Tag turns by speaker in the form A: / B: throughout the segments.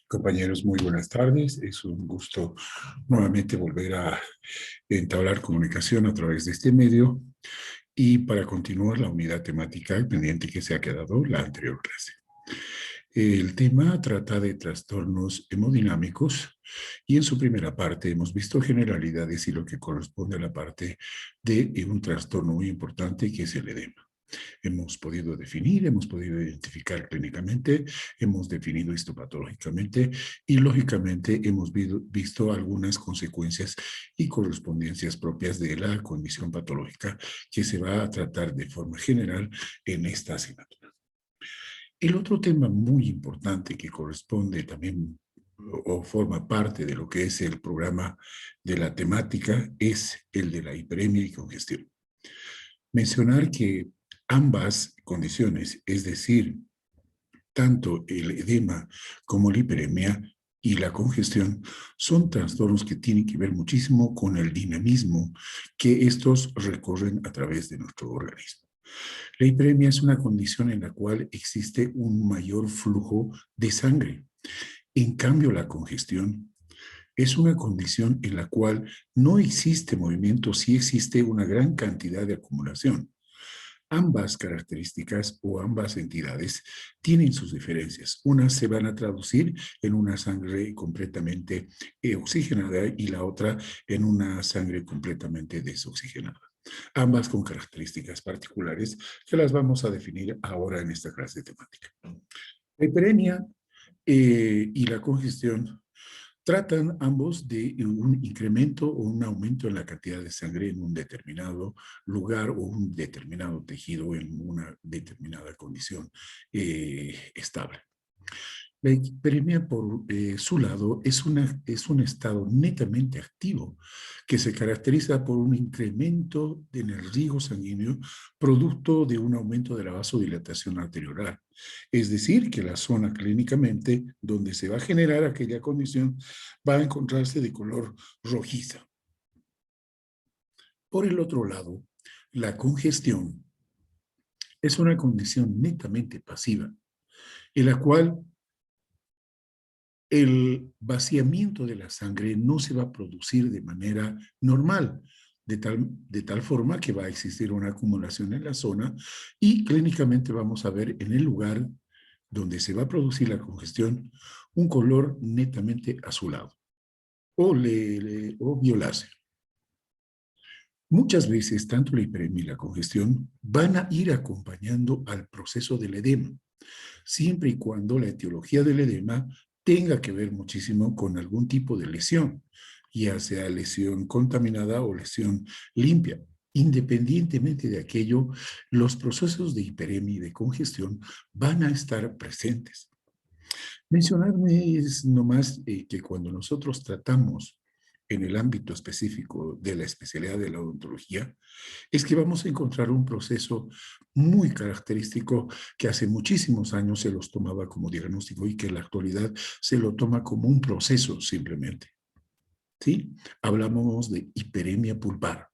A: Compañeros, muy buenas tardes. Es un gusto nuevamente volver a entablar comunicación a través de este medio y para continuar la unidad temática pendiente que se ha quedado la anterior clase. El tema trata de trastornos hemodinámicos y en su primera parte hemos visto generalidades y lo que corresponde a la parte de un trastorno muy importante que es el edema. Hemos podido definir, hemos podido identificar clínicamente, hemos definido histopatológicamente y lógicamente hemos visto algunas consecuencias y correspondencias propias de la condición patológica que se va a tratar de forma general en esta asignatura. El otro tema muy importante que corresponde también o forma parte de lo que es el programa de la temática es el de la hiperemia y congestión. Mencionar que ambas condiciones, es decir, tanto el edema como la hiperemia y la congestión, son trastornos que tienen que ver muchísimo con el dinamismo que estos recorren a través de nuestro organismo. La hiperemia es una condición en la cual existe un mayor flujo de sangre. En cambio, la congestión es una condición en la cual no existe movimiento, sí existe una gran cantidad de acumulación. Ambas características o ambas entidades tienen sus diferencias. Unas se van a traducir en una sangre completamente oxigenada y la otra en una sangre completamente desoxigenada. Ambas con características particulares que las vamos a definir ahora en esta clase temática. La hiperemia y la congestión tratan ambos de un incremento o un aumento en la cantidad de sangre en un determinado lugar o un determinado tejido en una determinada condición estable. La hiperemia, por su lado, es un estado netamente activo que se caracteriza por un incremento en el riego sanguíneo producto de un aumento de la vasodilatación arteriolar. Es decir, que la zona clínicamente donde se va a generar aquella condición va a encontrarse de color rojiza. Por el otro lado, la congestión es una condición netamente pasiva, en la cual el vaciamiento de la sangre no se va a producir de manera normal, de tal forma que va a existir una acumulación en la zona y clínicamente vamos a ver en el lugar donde se va a producir la congestión un color netamente azulado o violáceo. Muchas veces, tanto la hiperemia y la congestión van a ir acompañando al proceso del edema, siempre y cuando la etiología del edema tenga que ver muchísimo con algún tipo de lesión, ya sea lesión contaminada o lesión limpia. Independientemente de aquello, los procesos de hiperemia y de congestión van a estar presentes. Mencionarme es nomás que cuando nosotros tratamos en el ámbito específico de la especialidad de la odontología, es que vamos a encontrar un proceso muy característico que hace muchísimos años se los tomaba como diagnóstico y que en la actualidad se lo toma como un proceso simplemente. ¿Sí? Hablamos de hiperemia pulpar.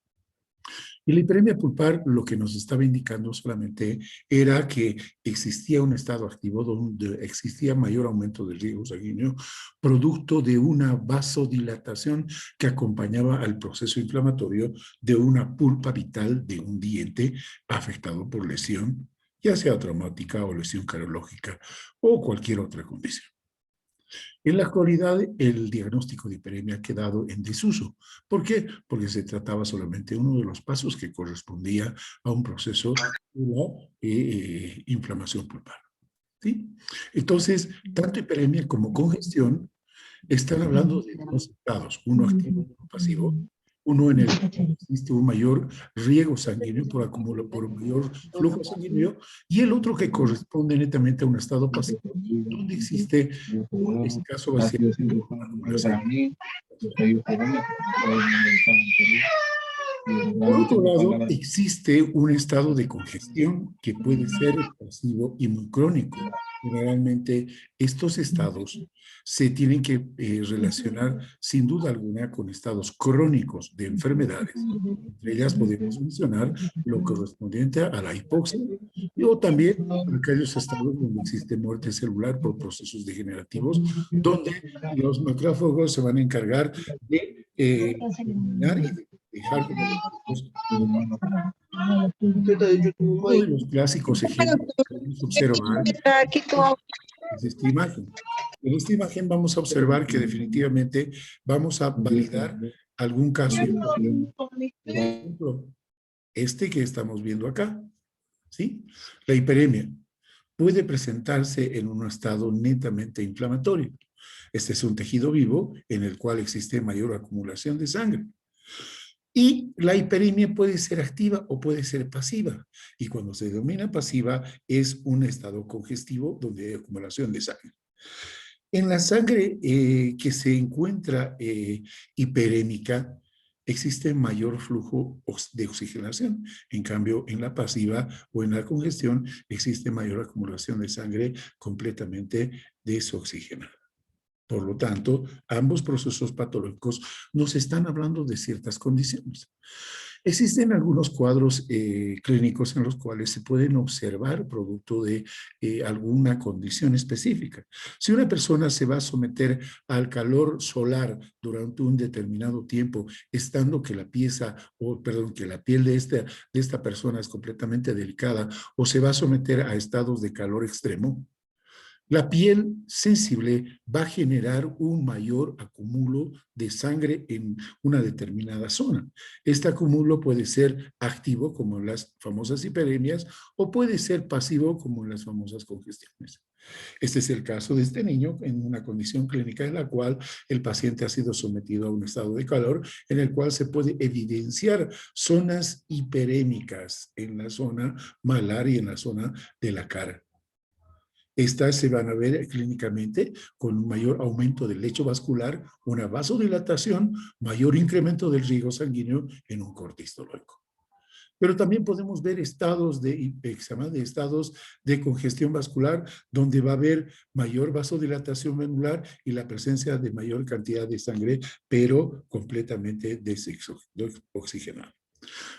A: Y la hiperemia pulpar lo que nos estaba indicando solamente era que existía un estado activo donde existía mayor aumento del riego sanguíneo producto de una vasodilatación que acompañaba al proceso inflamatorio de una pulpa vital de un diente afectado por lesión, ya sea traumática o lesión cardiológica o cualquier otra condición. En la actualidad, el diagnóstico de hiperemia ha quedado en desuso. ¿Por qué? Porque se trataba solamente uno de los pasos que correspondía a un proceso de inflamación pulpar. ¿Sí? Entonces, tanto hiperemia como congestión están hablando de dos estados, uno activo y uno pasivo, uno en el que existe un mayor riego sanguíneo por un mayor flujo sanguíneo, y el otro que corresponde netamente a un estado pasivo, donde existe un escaso vaciamiento o una acumulación. Por otro lado, existe un estado de congestión que puede ser pasivo y muy crónico. Generalmente estos estados se tienen que relacionar sin duda alguna con estados crónicos de enfermedades. Entre ellas podemos mencionar lo correspondiente a la hipoxia o también aquellos estados donde existe muerte celular por procesos degenerativos, donde los macrófagos se van a encargar de eliminar y de dejar como los uno de los clásicos ejemplos que podemos observar es esta imagen. En esta imagen vamos a observar que definitivamente vamos a validar algún caso hipotético. Por ejemplo, este que estamos viendo acá, ¿sí? La hiperemia puede presentarse en un estado netamente inflamatorio. Este es un tejido vivo en el cual existe mayor acumulación de sangre. Y la hiperemia puede ser activa o puede ser pasiva. Y cuando se denomina pasiva es un estado congestivo donde hay acumulación de sangre. En la sangre que se encuentra hiperémica, existe mayor flujo de oxigenación. En cambio, en la pasiva o en la congestión, existe mayor acumulación de sangre completamente desoxigenada. Por lo tanto, ambos procesos patológicos nos están hablando de ciertas condiciones. Existen algunos cuadros clínicos en los cuales se pueden observar producto de alguna condición específica. Si una persona se va a someter al calor solar durante un determinado tiempo, estando que la pieza, o perdón, que la piel de esta persona es completamente delicada, o se va a someter a estados de calor extremo, la piel sensible va a generar un mayor acúmulo de sangre en una determinada zona. Este acúmulo puede ser activo, como en las famosas hiperemias, o puede ser pasivo, como en las famosas congestiones. Este es el caso de este niño en una condición clínica en la cual el paciente ha sido sometido a un estado de calor en el cual se puede evidenciar zonas hiperémicas en la zona malar y en la zona de la cara. Estas se van a ver clínicamente con un mayor aumento del lecho vascular, una vasodilatación, mayor incremento del riego sanguíneo en un corte histológico. Pero también podemos ver estados de estados de congestión vascular, donde va a haber mayor vasodilatación venular y la presencia de mayor cantidad de sangre, pero completamente desoxigenada.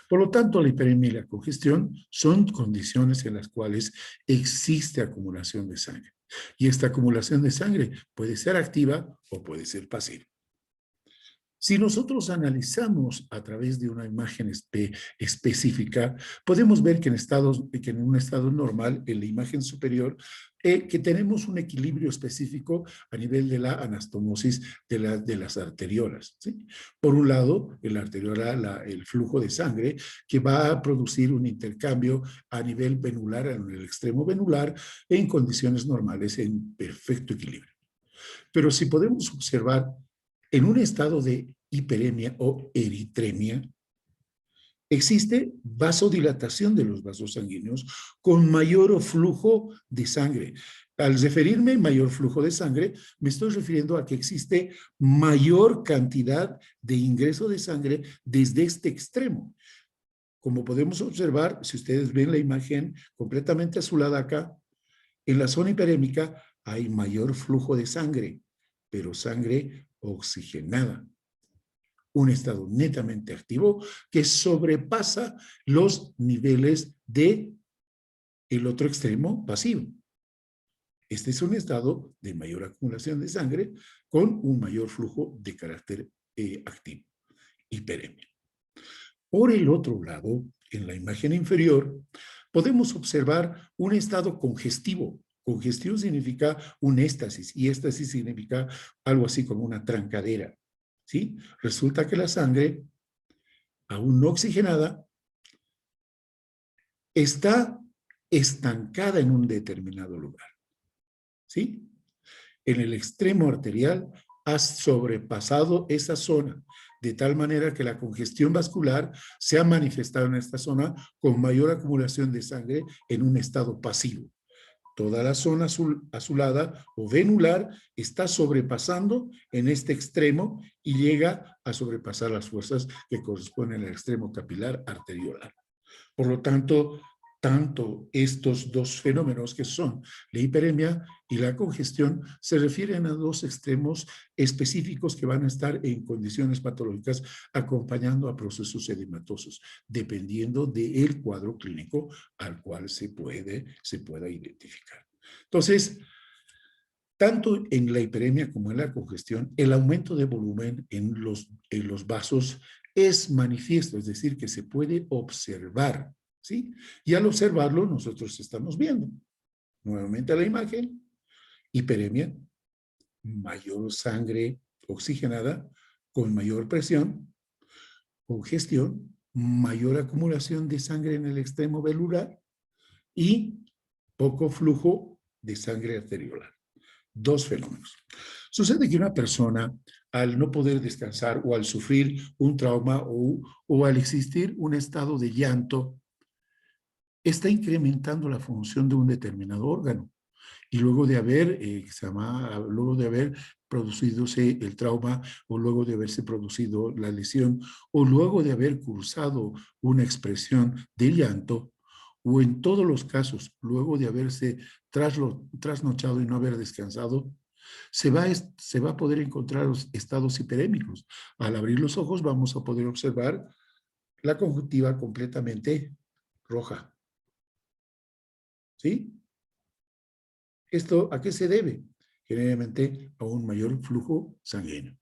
A: Por lo tanto, la hiperemia y la congestión son condiciones en las cuales existe acumulación de sangre. Y esta acumulación de sangre puede ser activa o puede ser pasiva. Si nosotros analizamos a través de una imagen específica, podemos ver que en un estado normal, en la imagen superior, que tenemos un equilibrio específico a nivel de la anastomosis de las arteriolas, ¿sí? Por un lado, en la arteriola, el flujo de sangre que va a producir un intercambio a nivel venular, en el extremo venular, en condiciones normales, en perfecto equilibrio. Pero si podemos observar en un estado de hiperemia o eritremia, existe vasodilatación de los vasos sanguíneos con mayor flujo de sangre. Al referirme a mayor flujo de sangre, me estoy refiriendo a que existe mayor cantidad de ingreso de sangre desde este extremo. Como podemos observar, si ustedes ven la imagen completamente azulada acá, en la zona hiperémica hay mayor flujo de sangre, pero sangre oxigenada. Un estado netamente activo que sobrepasa los niveles de el otro extremo pasivo. Este es un estado de mayor acumulación de sangre con un mayor flujo de carácter activo, hiperemia. Por el otro lado, en la imagen inferior, podemos observar un estado congestivo. Congestión significa un éxtasis y éxtasis significa algo así como una trancadera, ¿sí? Resulta que la sangre, aún no oxigenada, está estancada en un determinado lugar, ¿sí? En el extremo arterial has sobrepasado esa zona, de tal manera que la congestión vascular se ha manifestado en esta zona con mayor acumulación de sangre en un estado pasivo. Toda la zona azulada o venular está sobrepasando en este extremo y llega a sobrepasar las fuerzas que corresponden al extremo capilar arteriolar. Por lo tanto, tanto estos dos fenómenos que son la hiperemia y la congestión se refieren a dos extremos específicos que van a estar en condiciones patológicas acompañando a procesos edematosos, dependiendo del cuadro clínico al cual se pueda identificar. Entonces, tanto en la hiperemia como en la congestión, el aumento de volumen en los vasos es manifiesto, es decir, que se puede observar, ¿sí? Y al observarlo, nosotros estamos viendo. Nuevamente la imagen, hiperemia, mayor sangre oxigenada con mayor presión, congestión, mayor acumulación de sangre en el extremo velular y poco flujo de sangre arteriolar. Dos fenómenos. Sucede que una persona, al no poder descansar o al sufrir un trauma o al existir un estado de llanto, está incrementando la función de un determinado órgano. Y luego de haber, luego de haber producidose el trauma o luego de haberse producido la lesión o luego de haber cursado una expresión de llanto, o en todos los casos, luego de haberse trasnochado y no haber descansado, se va a poder encontrar los estados hiperémicos. Al abrir los ojos vamos a poder observar la conjuntiva completamente roja. ¿Sí? ¿Esto a qué se debe? Generalmente a un mayor flujo sanguíneo.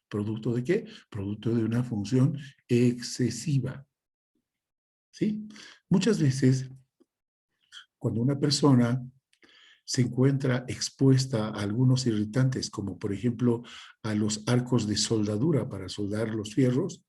A: ¿Producto de qué? Producto de una función excesiva. ¿Sí? Muchas veces, cuando una persona se encuentra expuesta a algunos irritantes, como por ejemplo a los arcos de soldadura para soldar los fierros,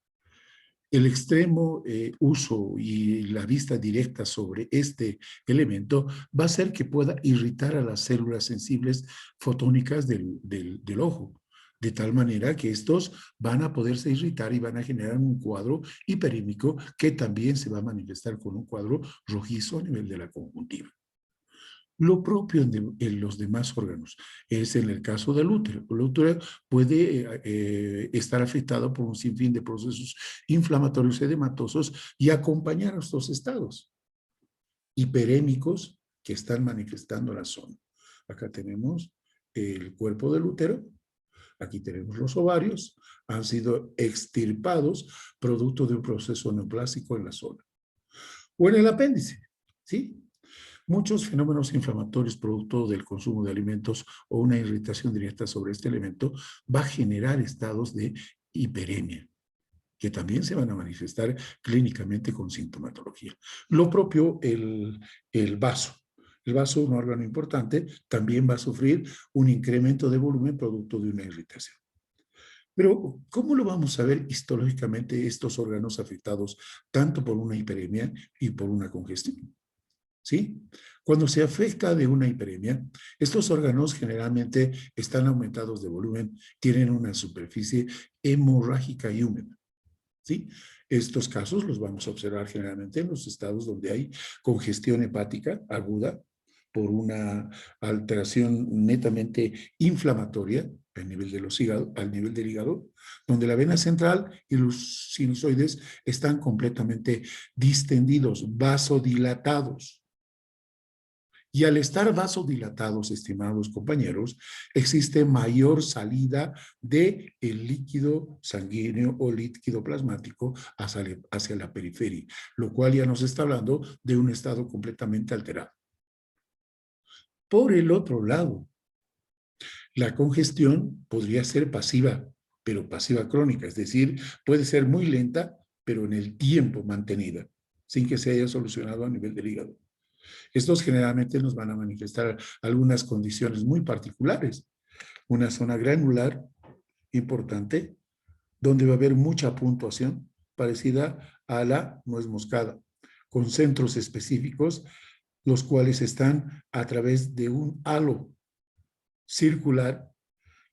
A: el extremo uso y la vista directa sobre este elemento va a hacer que pueda irritar a las células sensibles fotónicas del ojo, de tal manera que estos van a poderse irritar y van a generar un cuadro hiperímico que también se va a manifestar con un cuadro rojizo a nivel de la conjuntiva. Lo propio en los demás órganos es en el caso del útero. El útero puede estar afectado por un sinfín de procesos inflamatorios edematosos y acompañar a estos estados hiperémicos que están manifestando la zona. Acá tenemos el cuerpo del útero, aquí tenemos los ovarios, han sido extirpados producto de un proceso neoplásico en la zona. O en el apéndice, ¿sí? Muchos fenómenos inflamatorios producto del consumo de alimentos o una irritación directa sobre este elemento va a generar estados de hiperemia, que también se van a manifestar clínicamente con sintomatología. Lo propio el vaso. El vaso, un órgano importante, también va a sufrir un incremento de volumen producto de una irritación. Pero, ¿cómo lo vamos a ver histológicamente estos órganos afectados tanto por una hiperemia y por una congestión? ¿Sí? Cuando se afecta de una hiperemia, estos órganos generalmente están aumentados de volumen, tienen una superficie hemorrágica y húmeda. ¿Sí? Estos casos los vamos a observar generalmente en los estados donde hay congestión hepática aguda por una alteración netamente inflamatoria al nivel del hígado, donde la vena central y los sinusoides están completamente distendidos, vasodilatados. Y al estar vasodilatados, estimados compañeros, existe mayor salida del líquido sanguíneo o líquido plasmático hacia la periferia, lo cual ya nos está hablando de un estado completamente alterado. Por el otro lado, la congestión podría ser pasiva, pero pasiva crónica, es decir, puede ser muy lenta, pero en el tiempo mantenida, sin que se haya solucionado a nivel del hígado. Estos generalmente nos van a manifestar algunas condiciones muy particulares. Una zona granular importante, donde va a haber mucha puntuación parecida a la nuez moscada, con centros específicos, los cuales están a través de un halo circular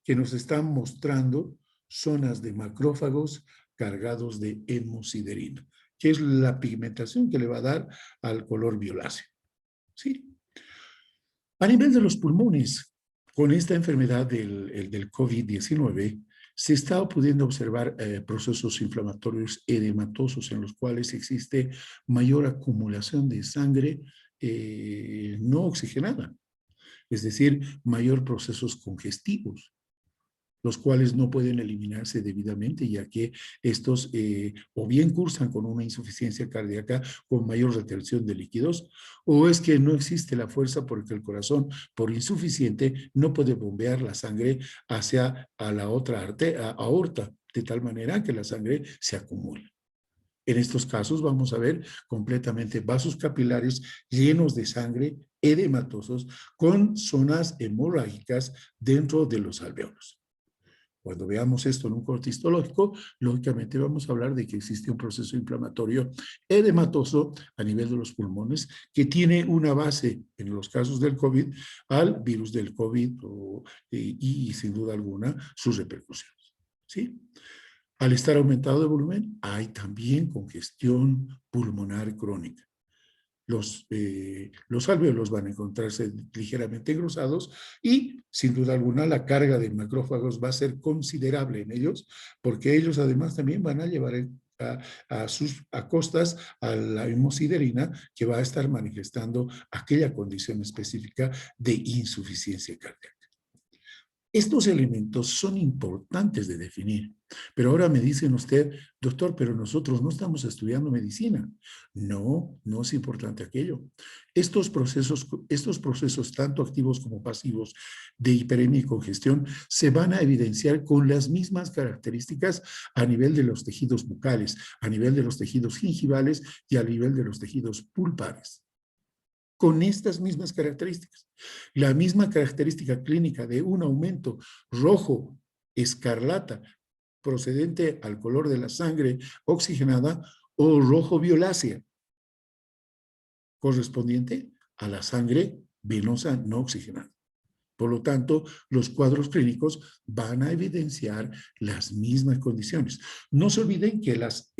A: que nos están mostrando zonas de macrófagos cargados de hemosiderina, que es la pigmentación que le va a dar al color violáceo. ¿Sí? A nivel de los pulmones, con esta enfermedad del COVID-19, Se está pudiendo observar procesos inflamatorios edematosos en los cuales existe mayor acumulación de sangre no oxigenada, es decir, mayor procesos congestivos, los cuales no pueden eliminarse debidamente, ya que estos o bien cursan con una insuficiencia cardíaca con mayor retención de líquidos, o es que no existe la fuerza porque el corazón, por insuficiente, no puede bombear la sangre hacia a la otra aorta, de tal manera que la sangre se acumula. En estos casos vamos a ver completamente vasos capilares llenos de sangre, edematosos, con zonas hemorrágicas dentro de los alvéolos. Cuando veamos esto en un corte histológico, lógicamente vamos a hablar de que existe un proceso inflamatorio edematoso a nivel de los pulmones que tiene una base, en los casos del COVID, al virus del COVID y sin duda alguna sus repercusiones. ¿Sí? Al estar aumentado de volumen, hay también congestión pulmonar crónica. Los alvéolos van a encontrarse ligeramente engrosados y, sin duda alguna, la carga de macrófagos va a ser considerable en ellos, porque ellos además también van a llevar a costas a la hemosiderina que va a estar manifestando aquella condición específica de insuficiencia cardíaca. Estos elementos son importantes de definir, pero ahora me dicen usted, doctor, pero nosotros no estamos estudiando medicina. No, no es importante aquello. Estos procesos tanto activos como pasivos de hiperemia y congestión se van a evidenciar con las mismas características a nivel de los tejidos bucales, a nivel de los tejidos gingivales y a nivel de los tejidos pulpares, con estas mismas características. La misma característica clínica de un aumento rojo, escarlata, procedente al color de la sangre oxigenada, o rojo violácea, correspondiente a la sangre venosa no oxigenada. Por lo tanto, los cuadros clínicos van a evidenciar las mismas condiciones. No se olviden que las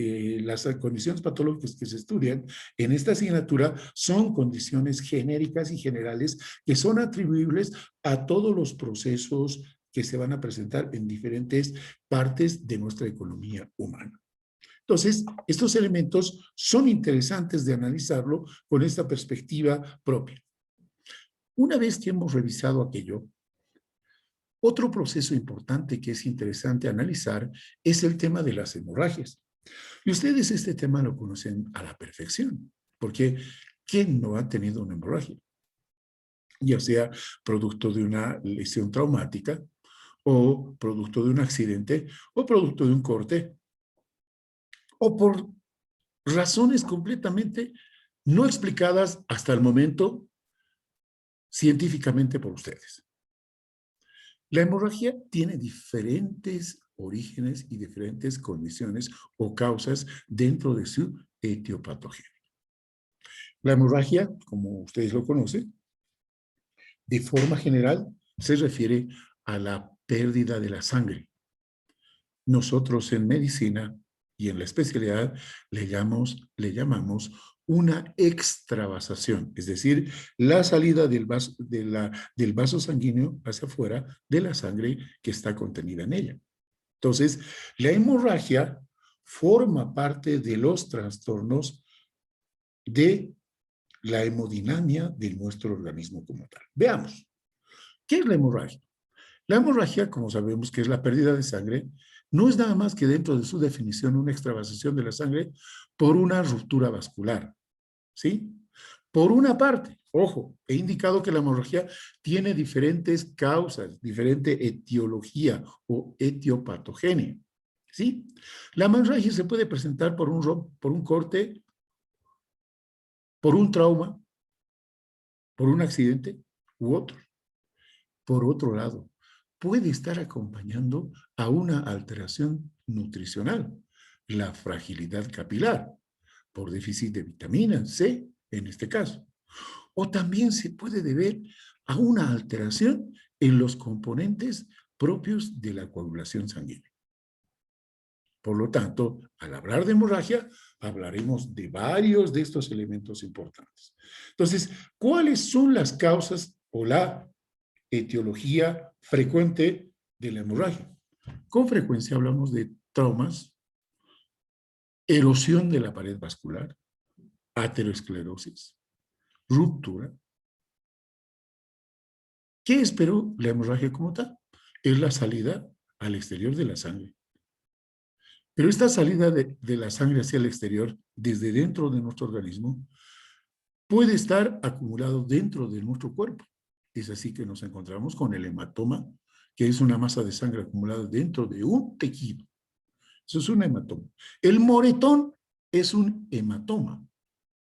A: condiciones patológicas que se estudian en esta asignatura son condiciones genéricas y generales que son atribuibles a todos los procesos que se van a presentar en diferentes partes de nuestra economía humana. Entonces, estos elementos son interesantes de analizarlo con esta perspectiva propia. Una vez que hemos revisado aquello, otro proceso importante que es interesante analizar es el tema de las hemorragias. Y ustedes este tema lo conocen a la perfección, porque ¿quién no ha tenido una hemorragia? Ya sea producto de una lesión traumática, o producto de un accidente, o producto de un corte, o por razones completamente no explicadas hasta el momento científicamente por ustedes. La hemorragia tiene diferentes orígenes y diferentes condiciones o causas dentro de su etiopatogenia. La hemorragia, como ustedes lo conocen, de forma general se refiere a la pérdida de la sangre. Nosotros en medicina y en la especialidad le llamamos una extravasación, es decir, la salida del vaso sanguíneo hacia afuera de la sangre que está contenida en ella. Entonces, la hemorragia forma parte de los trastornos de la hemodinamia de nuestro organismo como tal. Veamos, ¿qué es la hemorragia? La hemorragia, como sabemos que es la pérdida de sangre, no es nada más que dentro de su definición una extravasación de la sangre por una ruptura vascular, ¿sí? Por una parte, ojo, he indicado que la hemorragia tiene diferentes causas, diferente etiología o etiopatogenia, ¿sí? La hemorragia se puede presentar por un corte, por un trauma, por un accidente u otro. Por otro lado, puede estar acompañando a una alteración nutricional, la fragilidad capilar, por déficit de vitamina C, en este caso. O también se puede deber a una alteración en los componentes propios de la coagulación sanguínea. Por lo tanto, al hablar de hemorragia, hablaremos de varios de estos elementos importantes. Entonces, ¿cuáles son las causas o la etiología frecuente de la hemorragia? Con frecuencia hablamos de traumas, erosión de la pared vascular, aterosclerosis, ruptura. ¿Qué espero la hemorragia como tal? Es la salida al exterior de la sangre. Pero esta salida de la sangre hacia el exterior, desde dentro de nuestro organismo, puede estar acumulado dentro de nuestro cuerpo. Es así que nos encontramos con el hematoma, que es una masa de sangre acumulada dentro de un tejido. Eso es un hematoma. El moretón es un hematoma,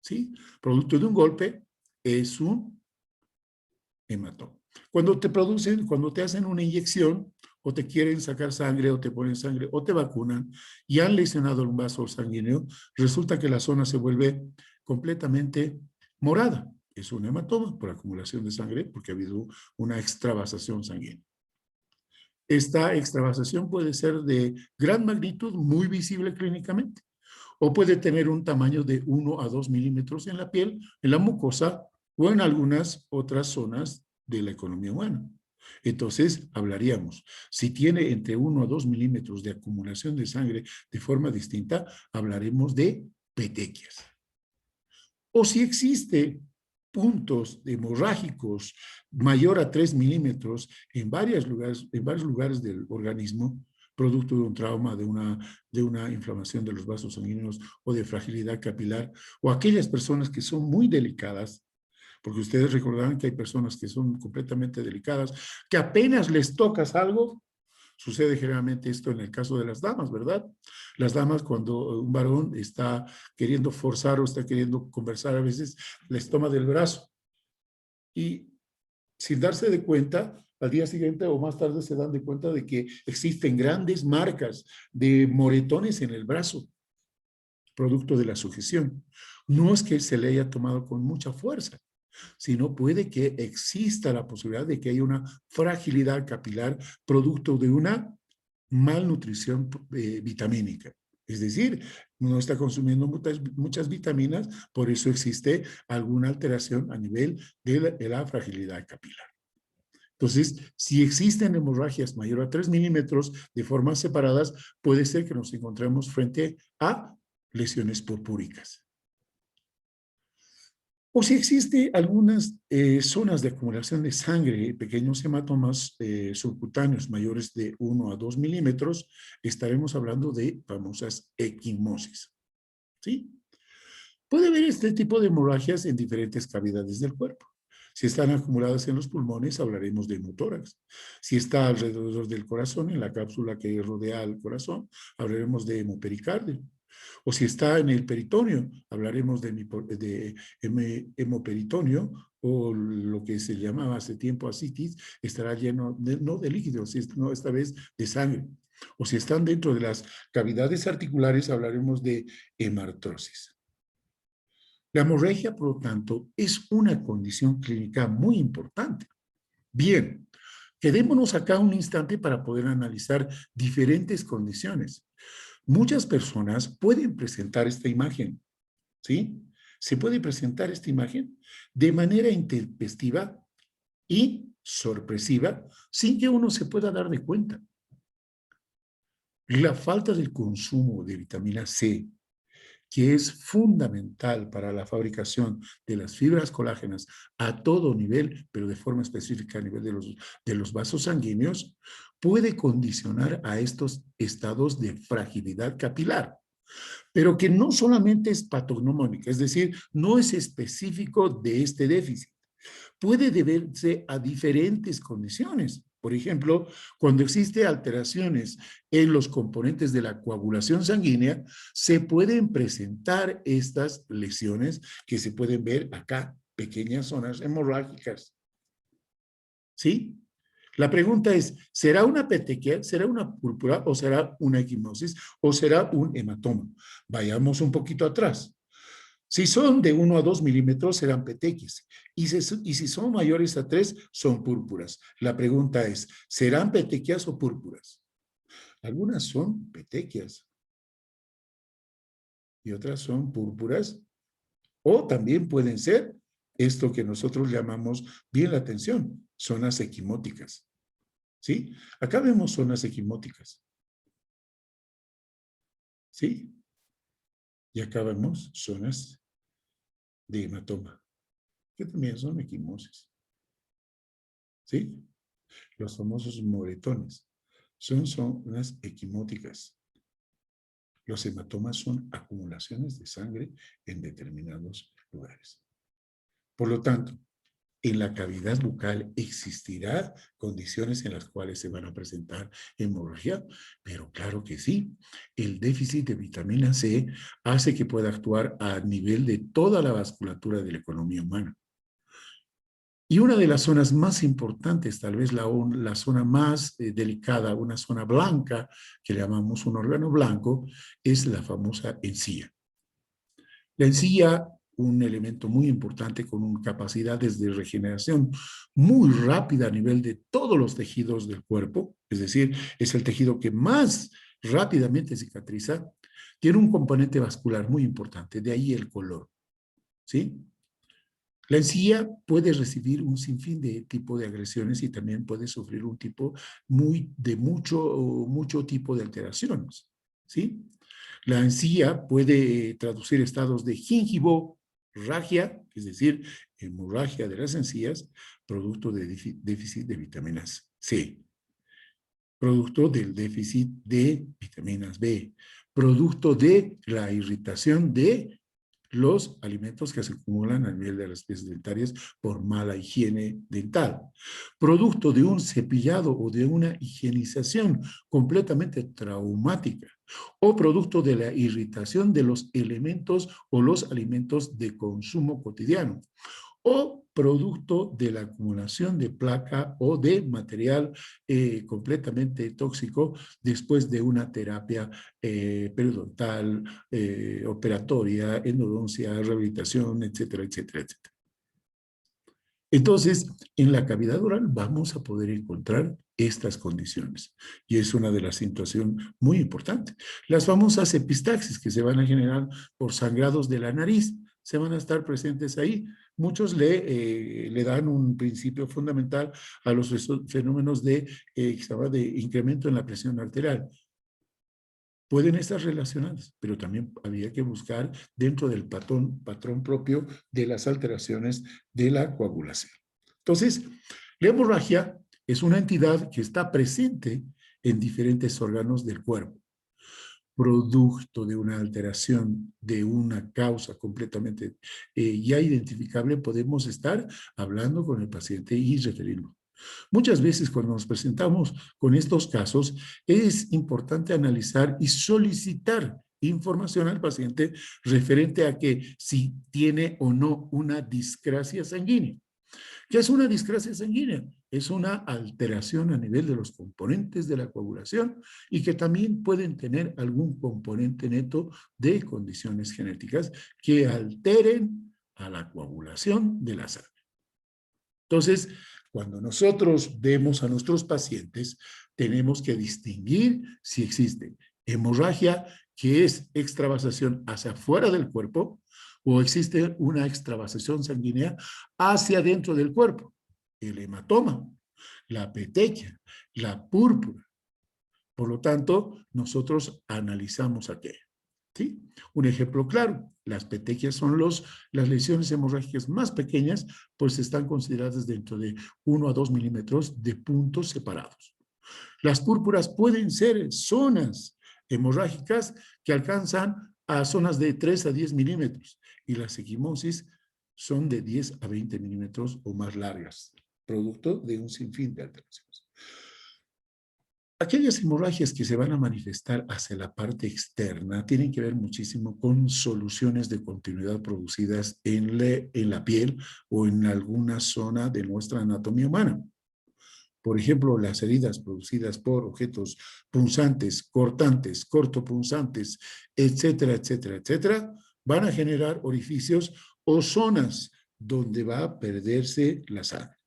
A: ¿sí? Producto de un golpe es un hematoma. Cuando te producen, cuando te hacen una inyección, o te quieren sacar sangre, o te ponen sangre, o te vacunan, y han lesionado un vaso sanguíneo, resulta que la zona se vuelve completamente morada. Es un hematoma por acumulación de sangre, porque ha habido una extravasación sanguínea. Esta extravasación puede ser de gran magnitud, muy visible clínicamente, o puede tener un tamaño de 1 a 2 milímetros en la piel, en la mucosa o en algunas otras zonas de la economía humana. Entonces, hablaríamos, si tiene entre 1 a 2 milímetros de acumulación de sangre de forma distinta, hablaremos de petequias. O si existe puntos hemorrágicos mayor a 3 milímetros en varios lugares del organismo, producto de un trauma, de una inflamación de los vasos sanguíneos o de fragilidad capilar, o aquellas personas que son muy delicadas, porque ustedes recordarán que hay personas que son completamente delicadas, que apenas les tocas algo. Sucede generalmente esto en el caso de las damas, ¿verdad? Las damas, cuando un varón está queriendo forzar o está queriendo conversar, a veces les toma del brazo y sin darse de cuenta, al día siguiente o más tarde se dan de cuenta de que existen grandes marcas de moretones en el brazo, producto de la sujeción. No es que se le haya tomado con mucha fuerza, sino puede que exista la posibilidad de que haya una fragilidad capilar producto de una malnutrición vitamínica. Es decir, no está consumiendo muchas vitaminas, por eso existe alguna alteración a nivel de la fragilidad capilar. Entonces, si existen hemorragias mayor a 3 milímetros de formas separadas, puede ser que nos encontremos frente a lesiones purpúricas. O si existe algunas zonas de acumulación de sangre, pequeños hematomas subcutáneos mayores de 1 a 2 milímetros, estaremos hablando de famosas equimosis. ¿Sí? Puede haber este tipo de hemorragias en diferentes cavidades del cuerpo. Si están acumuladas en los pulmones, hablaremos de hemotórax. Si está alrededor del corazón, en la cápsula que rodea al corazón, hablaremos de hemopericardio. O si está en el peritoneo, hablaremos de hemoperitoneo, o lo que se llamaba hace tiempo ascitis, estará lleno no de líquidos, sino esta vez de sangre. O si están dentro de las cavidades articulares, hablaremos de hemartrosis. La hemorragia, por lo tanto, es una condición clínica muy importante. Bien, quedémonos acá un instante para poder analizar diferentes condiciones. Muchas personas pueden presentar esta imagen, ¿sí? Se puede presentar esta imagen de manera intempestiva y sorpresiva sin que uno se pueda dar de cuenta. La falta del consumo de vitamina C, que es fundamental para la fabricación de las fibras colágenas a todo nivel, pero de forma específica a nivel de los vasos sanguíneos, puede condicionar a estos estados de fragilidad capilar, pero que no solamente es patognomónica, es decir, no es específico de este déficit. Puede deberse a diferentes condiciones. Por ejemplo, cuando existen alteraciones en los componentes de la coagulación sanguínea, se pueden presentar estas lesiones que se pueden ver acá, pequeñas zonas hemorrágicas. ¿Sí? La pregunta es, ¿será una petequia, será una púrpura o será una equimosis o será un hematoma? Vayamos un poquito atrás. Si son de 1 a 2 milímetros, serán petequias. Y si son mayores a 3, son púrpuras. La pregunta es, ¿serán petequias o púrpuras? Algunas son petequias y otras son púrpuras. O también pueden ser esto que nosotros llamamos, bien la atención, zonas equimóticas. ¿sí? Acá vemos zonas equimóticas, ¿sí? Y acá vemos zonas de hematoma, que también son equimosis, ¿sí? Los famosos moretones son zonas equimóticas. Los hematomas son acumulaciones de sangre en determinados lugares. Por lo tanto, en la cavidad bucal existirá condiciones en las cuales se van a presentar hemorragia, pero claro que sí. El déficit de vitamina C hace que pueda actuar a nivel de toda la vasculatura de la economía humana. Y una de las zonas más importantes, tal vez la zona más delicada, una zona blanca, que le llamamos un órgano blanco, es la famosa encía. La encía, un elemento muy importante con capacidades de regeneración muy rápida a nivel de todos los tejidos del cuerpo, es decir, es el tejido que más rápidamente cicatriza, tiene un componente vascular muy importante, de ahí el color, ¿sí? La encía puede recibir un sinfín de tipo de agresiones y también puede sufrir un tipo mucho tipo de alteraciones, ¿sí? La encía puede traducir estados de gingivorragia, es decir, hemorragia de las encías, producto de déficit de vitaminas C, producto del déficit de vitaminas B, producto de la irritación de los alimentos que se acumulan a nivel de las piezas dentarias por mala higiene dental, producto de un cepillado o de una higienización completamente traumática, o producto de la irritación de los elementos o los alimentos de consumo cotidiano, o producto de la acumulación de placa o de material completamente tóxico después de una terapia periodontal, operatoria, endodoncia, rehabilitación, etcétera, etcétera, etcétera. Entonces, en la cavidad oral vamos a poder encontrar estas condiciones. Y es una de las situaciones muy importantes. Las famosas epistaxis que se van a generar por sangrados de la nariz, se van a estar presentes ahí. Muchos le dan un principio fundamental a los fenómenos de incremento en la presión arterial. Pueden estar relacionadas, pero también había que buscar dentro del patrón propio de las alteraciones de la coagulación. Entonces, la hemorragia es una entidad que está presente en diferentes órganos del cuerpo, producto de una alteración de una causa completamente ya identificable. Podemos estar hablando con el paciente y referirlo. Muchas veces cuando nos presentamos con estos casos, es importante analizar y solicitar información al paciente referente a que si tiene o no una discrasia sanguínea. ¿Qué es una discrasia sanguínea? Es una alteración a nivel de los componentes de la coagulación y que también pueden tener algún componente neto de condiciones genéticas que alteren a la coagulación de la sangre. Entonces, cuando nosotros vemos a nuestros pacientes, tenemos que distinguir si existe hemorragia, que es extravasación hacia afuera del cuerpo, o existe una extravasación sanguínea hacia adentro del cuerpo. El hematoma, la petequia, la púrpura. Por lo tanto, nosotros analizamos aquello. ¿Sí? Un ejemplo claro, las petequias son las lesiones hemorrágicas más pequeñas, pues están consideradas dentro de 1 a 2 milímetros de puntos separados. Las púrpuras pueden ser zonas hemorrágicas que alcanzan a zonas de 3 a 10 milímetros y las equimosis son de 10 a 20 milímetros o más largas, producto de un sinfín de alteraciones. Aquellas hemorragias que se van a manifestar hacia la parte externa tienen que ver muchísimo con soluciones de continuidad producidas en la piel o en alguna zona de nuestra anatomía humana. Por ejemplo, las heridas producidas por objetos punzantes, cortantes, cortopunzantes, etcétera, etcétera, etcétera, van a generar orificios o zonas donde va a perderse la sangre.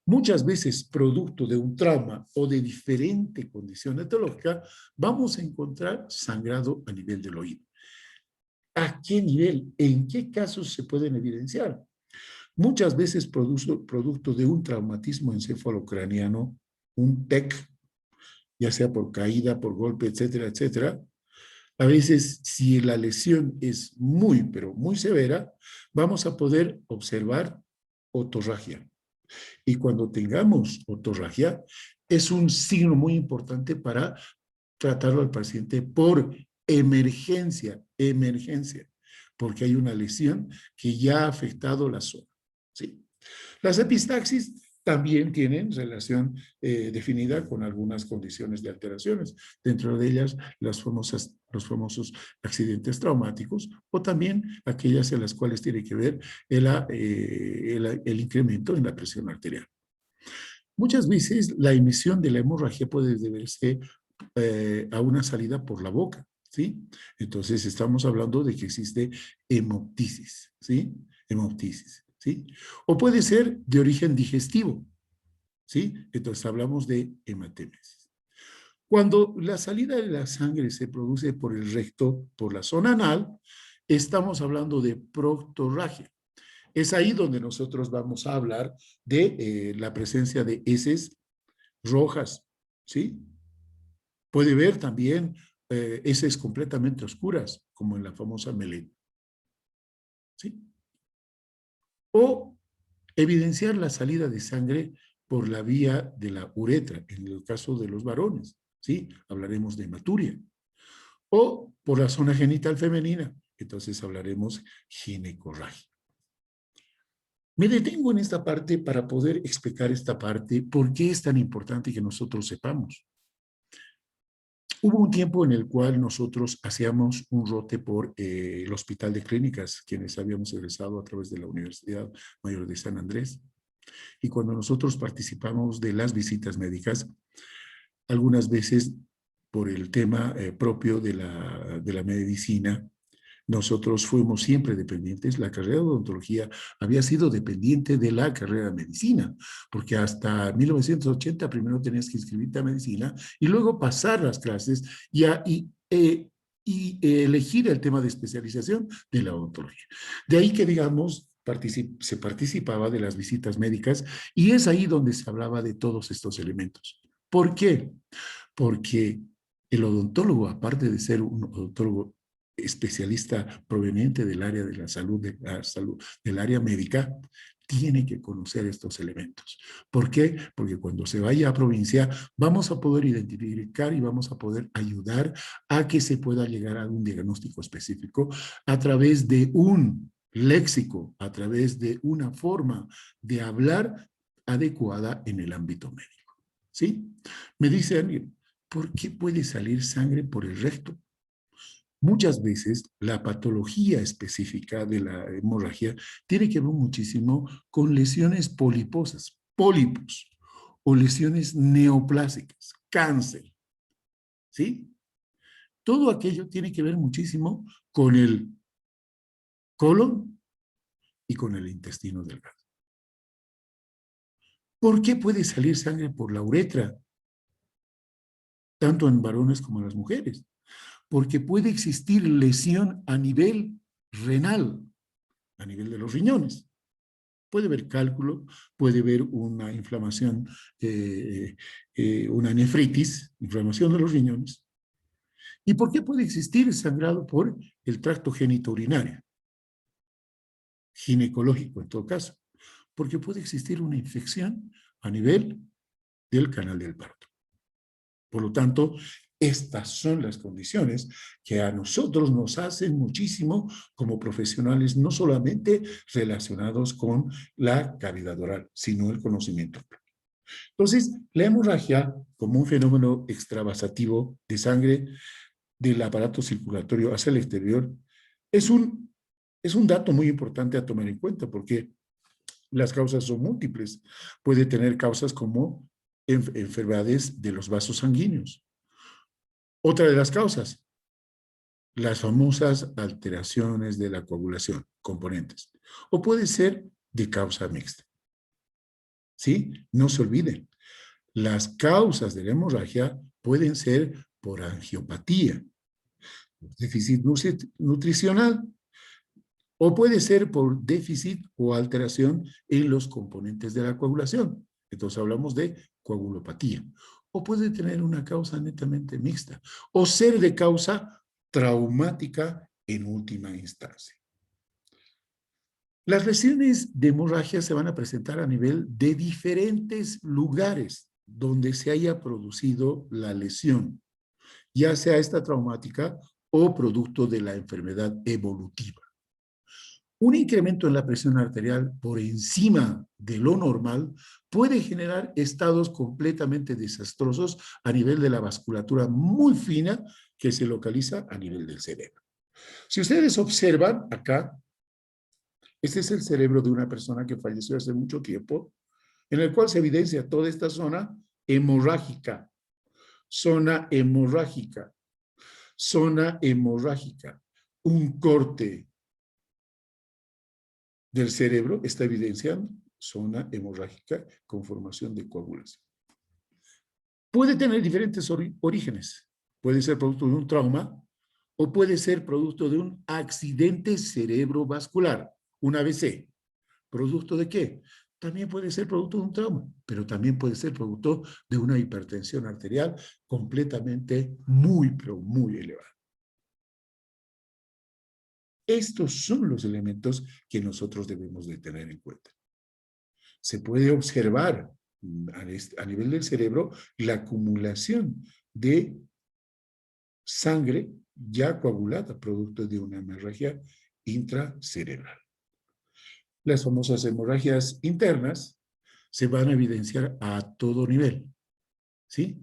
A: Muchas veces, producto de un trauma o de diferente condición etológica, vamos a encontrar sangrado a nivel del oído. ¿A qué nivel? ¿En qué casos se pueden evidenciar? muchas veces producto de un traumatismo encefalocraniano, un TEC, ya sea por caída, por golpe, etcétera, etcétera. A veces, si la lesión es muy, pero muy severa, vamos a poder observar otorragia. Y cuando tengamos otorragia, es un signo muy importante para tratarlo al paciente por emergencia, porque hay una lesión que ya ha afectado la zona. ¿Sí? Las epistaxis también tienen relación definida con algunas condiciones de alteraciones, dentro de ellas los famosos accidentes traumáticos o también aquellas en las cuales tiene que ver el incremento en la presión arterial. Muchas veces la emisión de la hemorragia puede deberse a una salida por la boca, ¿sí? Entonces estamos hablando de que existe hemoptisis, ¿sí? Hemoptisis, ¿sí? O puede ser de origen digestivo, ¿sí? Entonces hablamos de hematemesis. Cuando la salida de la sangre se produce por el recto, por la zona anal, estamos hablando de proctorragia. Es ahí donde nosotros vamos a hablar de la presencia de heces rojas, ¿sí? Puede ver también heces completamente oscuras, como en la famosa melena, ¿sí? O evidenciar la salida de sangre por la vía de la uretra, en el caso de los varones, ¿sí? Hablaremos de hematuria. O por la zona genital femenina, entonces hablaremos ginecorragia. Me detengo en esta parte para poder explicar esta parte, por qué es tan importante que nosotros sepamos. Hubo un tiempo en el cual nosotros hacíamos un rote por el Hospital de Clínicas, quienes habíamos egresado a través de la Universidad Mayor de San Andrés. Y cuando nosotros participamos de las visitas médicas, algunas veces por el tema propio de la medicina, nosotros fuimos siempre dependientes. La carrera de odontología había sido dependiente de la carrera de medicina, porque hasta 1980 primero tenías que inscribirte a medicina y luego pasar las clases y elegir el tema de especialización de la odontología. De ahí que, digamos, se participaba de las visitas médicas y es ahí donde se hablaba de todos estos elementos. ¿Por qué? Porque el odontólogo, aparte de ser un odontólogo especialista proveniente del área de la salud, del área médica, tiene que conocer estos elementos. ¿Por qué? Porque cuando se vaya a provincia vamos a poder identificar y vamos a poder ayudar a que se pueda llegar a un diagnóstico específico a través de un léxico, a través de una forma de hablar adecuada en el ámbito médico. ¿Sí? Me dice alguien, ¿por qué puede salir sangre por el recto? Muchas veces la patología específica de la hemorragia tiene que ver muchísimo con lesiones poliposas, pólipos o lesiones neoplásicas, cáncer, ¿sí? Todo aquello tiene que ver muchísimo con el colon y con el intestino delgado. ¿Por qué puede salir sangre por la uretra? Tanto en varones como en las mujeres. Porque puede existir lesión a nivel renal, a nivel de los riñones. Puede haber cálculo, puede haber una inflamación, una nefritis, inflamación de los riñones. ¿Y por qué puede existir sangrado por el tracto genitourinario? Ginecológico en todo caso. Porque puede existir una infección a nivel del canal del parto. Por lo tanto, estas son las condiciones que a nosotros nos hacen muchísimo como profesionales, no solamente relacionados con la cavidad oral, sino el conocimiento. Entonces, la hemorragia, como un fenómeno extravasativo de sangre del aparato circulatorio hacia el exterior, es un dato muy importante a tomar en cuenta porque las causas son múltiples. Puede tener causas como enfermedades de los vasos sanguíneos. Otra de las causas, las famosas alteraciones de la coagulación, componentes. O puede ser de causa mixta. ¿Sí? No se olviden, las causas de la hemorragia pueden ser por angiopatía, déficit nutricional, O puede ser por déficit o alteración en los componentes de la coagulación. Entonces hablamos de coagulopatía. O puede tener una causa netamente mixta. O ser de causa traumática en última instancia. Las lesiones de hemorragia se van a presentar a nivel de diferentes lugares donde se haya producido la lesión, ya sea esta traumática o producto de la enfermedad evolutiva. Un incremento en la presión arterial por encima de lo normal puede generar estados completamente desastrosos a nivel de la vasculatura muy fina que se localiza a nivel del cerebro. Si ustedes observan acá, este es el cerebro de una persona que falleció hace mucho tiempo, en el cual se evidencia toda esta zona hemorrágica, zona hemorrágica, zona hemorrágica. Un corte del cerebro está evidenciando zona hemorrágica con formación de coágulos. Puede tener diferentes orígenes. Puede ser producto de un trauma o puede ser producto de un accidente cerebrovascular, un ABC. ¿Producto de qué? También puede ser producto de un trauma, pero también puede ser producto de una hipertensión arterial completamente pero muy elevada. Estos son los elementos que nosotros debemos de tener en cuenta. Se puede observar a nivel del cerebro la acumulación de sangre ya coagulada, producto de una hemorragia intracerebral. Las famosas hemorragias internas se van a evidenciar a todo nivel, ¿sí?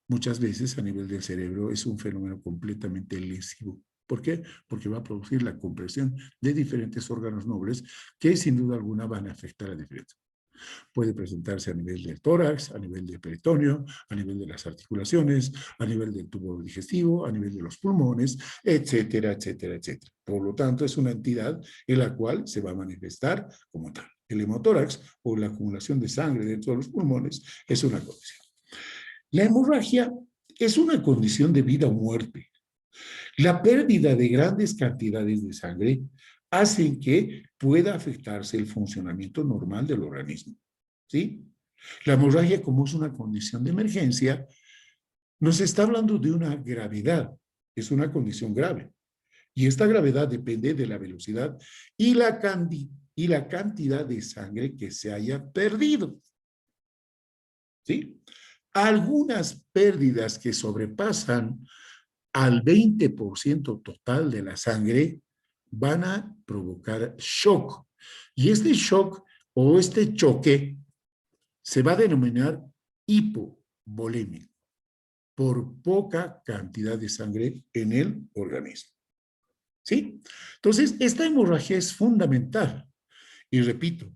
A: Muchas veces a nivel del cerebro es un fenómeno completamente lesivo. ¿Por qué? Porque va a producir la compresión de diferentes órganos nobles que sin duda alguna van a afectar a diferentes. Puede presentarse a nivel del tórax, a nivel del peritoneo, a nivel de las articulaciones, a nivel del tubo digestivo, a nivel de los pulmones, etcétera, etcétera, etcétera. Por lo tanto, es una entidad en la cual se va a manifestar como tal. El hemotórax o la acumulación de sangre dentro de los pulmones es una condición. La hemorragia es una condición de vida o muerte. La pérdida de grandes cantidades de sangre hacen que pueda afectarse el funcionamiento normal del organismo. ¿Sí? La hemorragia, como es una condición de emergencia, nos está hablando de una gravedad. Es una condición grave. Y esta gravedad depende de la velocidad y la cantidad de sangre que se haya perdido. ¿Sí? Algunas pérdidas que sobrepasan al 20% total de la sangre van a provocar shock. Y este shock o este choque se va a denominar hipovolémico por poca cantidad de sangre en el organismo. ¿Sí? Entonces, esta hemorragia es fundamental. Y repito,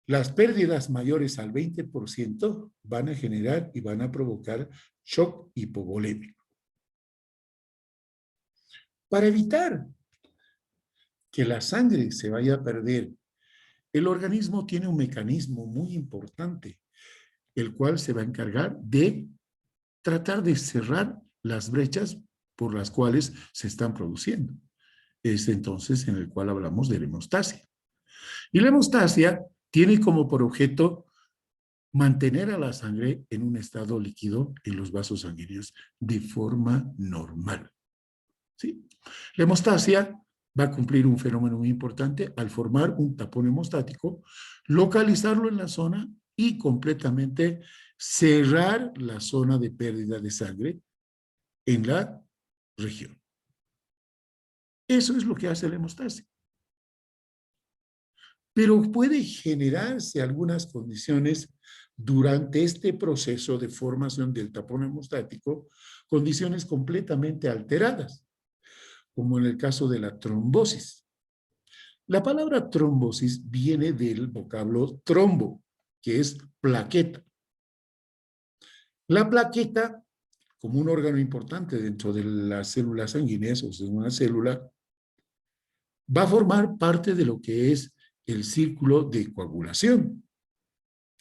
A: las pérdidas mayores al 20% van a generar y van a provocar shock hipovolémico. Para evitar que la sangre se vaya a perder, el organismo tiene un mecanismo muy importante, el cual se va a encargar de tratar de cerrar las brechas por las cuales se están produciendo. Es entonces en el cual hablamos de la hemostasia. Y la hemostasia tiene como por objeto mantener a la sangre en un estado líquido en los vasos sanguíneos de forma normal. ¿Sí? La hemostasia va a cumplir un fenómeno muy importante al formar un tapón hemostático, localizarlo en la zona y completamente cerrar la zona de pérdida de sangre en la región. Eso es lo que hace la hemostasia. Pero puede generarse algunas condiciones durante este proceso de formación del tapón hemostático, condiciones completamente alteradas, como en el caso de la trombosis. La palabra trombosis viene del vocablo trombo, que es plaqueta. La plaqueta, como un órgano importante dentro de las células sanguíneas, o sea, una célula, va a formar parte de lo que es el círculo de coagulación.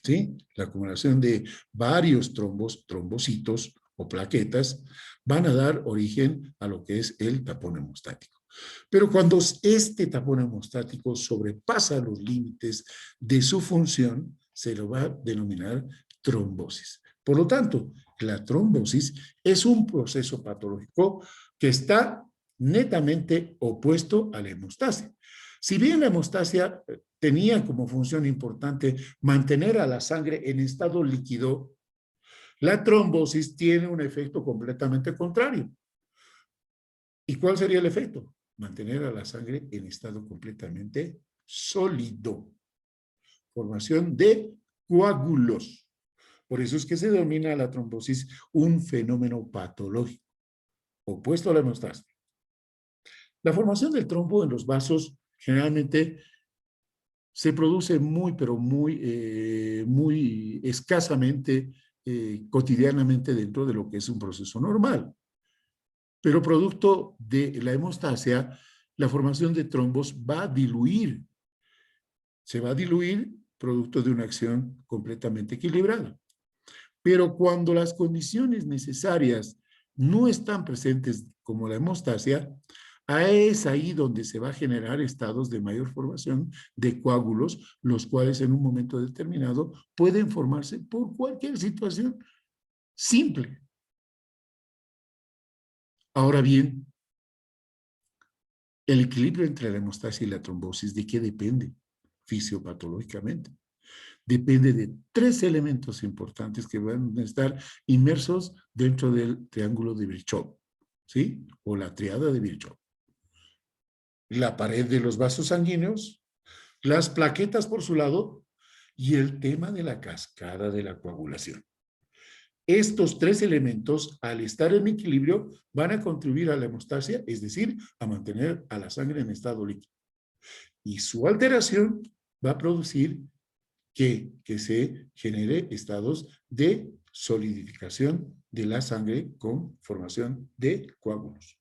A: ¿Sí? La acumulación de varios trombocitos o plaquetas van a dar origen a lo que es el tapón hemostático. Pero cuando este tapón hemostático sobrepasa los límites de su función, se lo va a denominar trombosis. Por lo tanto, la trombosis es un proceso patológico que está netamente opuesto a la hemostasia. Si bien la hemostasia tenía como función importante mantener a la sangre en estado líquido, la trombosis tiene un efecto completamente contrario. ¿Y cuál sería el efecto? Mantener a la sangre en estado completamente sólido. Formación de coágulos. Por eso es que se denomina la trombosis un fenómeno patológico, opuesto a la hemostasia. La formación del trombo en los vasos generalmente se produce muy, pero muy escasamente, cotidianamente dentro de lo que es un proceso normal. Pero producto de la hemostasia, la formación de trombos va a diluir. Se va a diluir producto de una acción completamente equilibrada. Pero cuando las condiciones necesarias no están presentes como la hemostasia, es ahí donde se va a generar estados de mayor formación de coágulos, los cuales en un momento determinado pueden formarse por cualquier situación simple. Ahora bien, el equilibrio entre la hemostasia y la trombosis, ¿de qué depende? Fisiopatológicamente. Depende de tres elementos importantes que van a estar inmersos dentro del triángulo de Virchow, ¿sí? O la triada de Virchow. La pared de los vasos sanguíneos, las plaquetas por su lado y el tema de la cascada de la coagulación. Estos tres elementos, al estar en equilibrio, van a contribuir a la hemostasia, es decir, a mantener a la sangre en estado líquido. Y su alteración va a producir que se genere estados de solidificación de la sangre con formación de coágulos.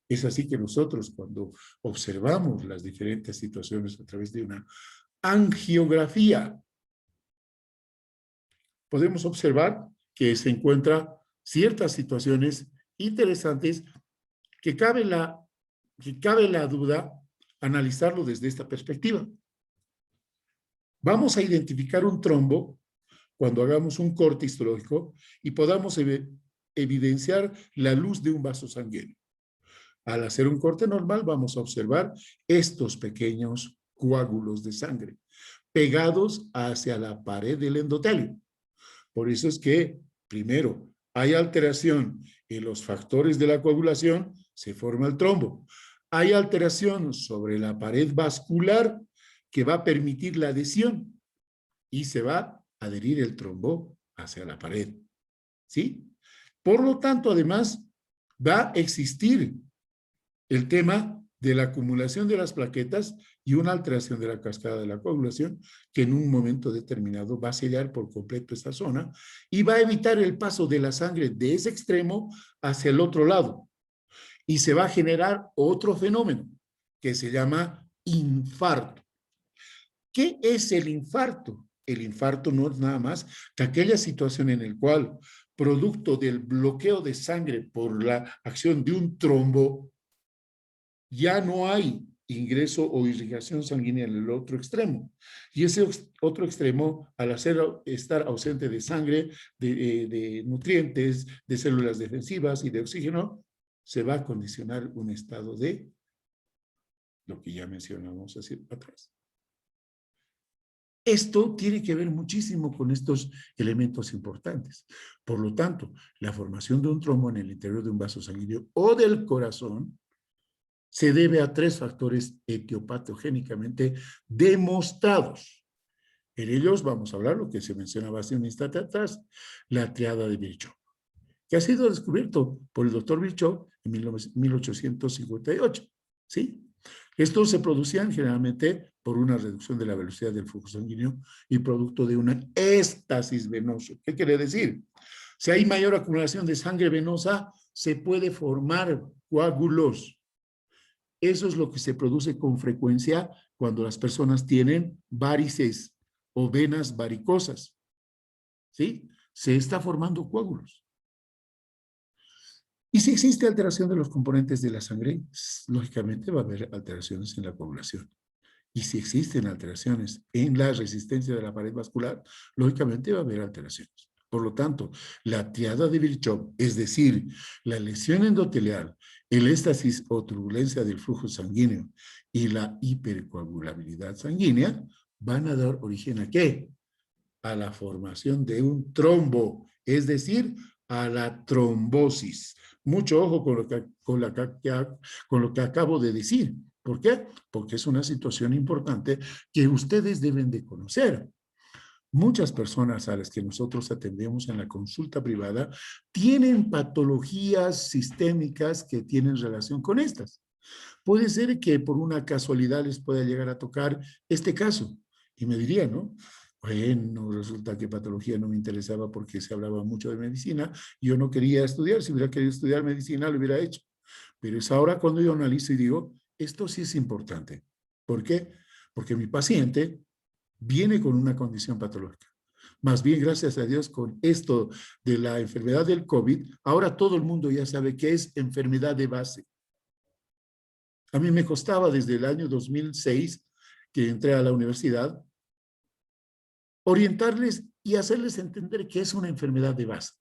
A: Es así que nosotros, cuando observamos las diferentes situaciones a través de una angiografía, podemos observar que se encuentran ciertas situaciones interesantes que cabe la duda analizarlo desde esta perspectiva. Vamos a identificar un trombo cuando hagamos un corte histológico y podamos evidenciar la luz de un vaso sanguíneo. Al hacer un corte normal vamos a observar estos pequeños coágulos de sangre pegados hacia la pared del endotelio. Por eso es que, primero, hay alteración en los factores de la coagulación, se forma el trombo. Hay alteración sobre la pared vascular que va a permitir la adhesión y se va a adherir el trombo hacia la pared. ¿Sí? Por lo tanto, además, va a existir el tema de la acumulación de las plaquetas y una alteración de la cascada de la coagulación que en un momento determinado va a sellar por completo esa zona y va a evitar el paso de la sangre de ese extremo hacia el otro lado. Y se va a generar otro fenómeno que se llama infarto. ¿Qué es el infarto? El infarto no es nada más que aquella situación en la cual, producto del bloqueo de sangre por la acción de un trombo, ya no hay ingreso o irrigación sanguínea en el otro extremo. Y ese otro extremo, al estar ausente de sangre, de nutrientes, de células defensivas y de oxígeno, se va a condicionar un estado de lo que ya mencionamos hacia atrás. Esto tiene que ver muchísimo con estos elementos importantes. Por lo tanto, la formación de un trombo en el interior de un vaso sanguíneo o del corazón se debe a tres factores etiopatogénicamente demostrados. En ellos vamos a hablar lo que se mencionaba hace un instante atrás, la triada de Virchow, que ha sido descubierto por el doctor Virchow en 1858. ¿Sí? Estos se producían generalmente por una reducción de la velocidad del flujo sanguíneo y producto de una éstasis venosa. ¿Qué quiere decir? Si hay mayor acumulación de sangre venosa, se puede formar coágulos. Eso es lo que se produce con frecuencia cuando las personas tienen varices o venas varicosas. ¿Sí? Se está formando coágulos. Y si existe alteración de los componentes de la sangre, lógicamente va a haber alteraciones en la coagulación. Y si existen alteraciones en la resistencia de la pared vascular, lógicamente va a haber alteraciones. Por lo tanto, la triada de Virchow, es decir, la lesión endotelial, el éstasis o turbulencia del flujo sanguíneo y la hipercoagulabilidad sanguínea, van a dar origen ¿a qué? A la formación de un trombo, es decir, a la trombosis. Mucho ojo con lo que acabo de decir. ¿Por qué? Porque es una situación importante que ustedes deben de conocer. Muchas personas a las que nosotros atendemos en la consulta privada tienen patologías sistémicas que tienen relación con estas. Puede ser que por una casualidad les pueda llegar a tocar este caso. Y me dirían, ¿no? Bueno, resulta que patología no me interesaba porque se hablaba mucho de medicina. Yo no quería estudiar. Si hubiera querido estudiar medicina, lo hubiera hecho. Pero es ahora cuando yo analizo y digo, esto sí es importante. ¿Por qué? Porque mi paciente viene con una condición patológica. Más bien, gracias a Dios, con esto de la enfermedad del COVID, ahora todo el mundo ya sabe qué es enfermedad de base. A mí me costaba desde el año 2006, que entré a la universidad, orientarles y hacerles entender que es una enfermedad de base.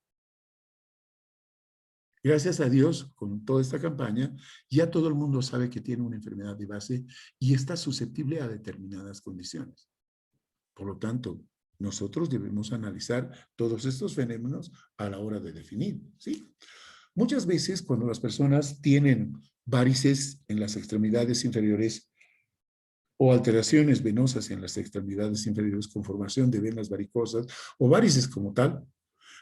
A: Gracias a Dios, con toda esta campaña, ya todo el mundo sabe que tiene una enfermedad de base y está susceptible a determinadas condiciones. Por lo tanto, nosotros debemos analizar todos estos fenómenos a la hora de definir, ¿sí? Muchas veces cuando las personas tienen varices en las extremidades inferiores o alteraciones venosas en las extremidades inferiores con formación de venas varicosas o varices como tal,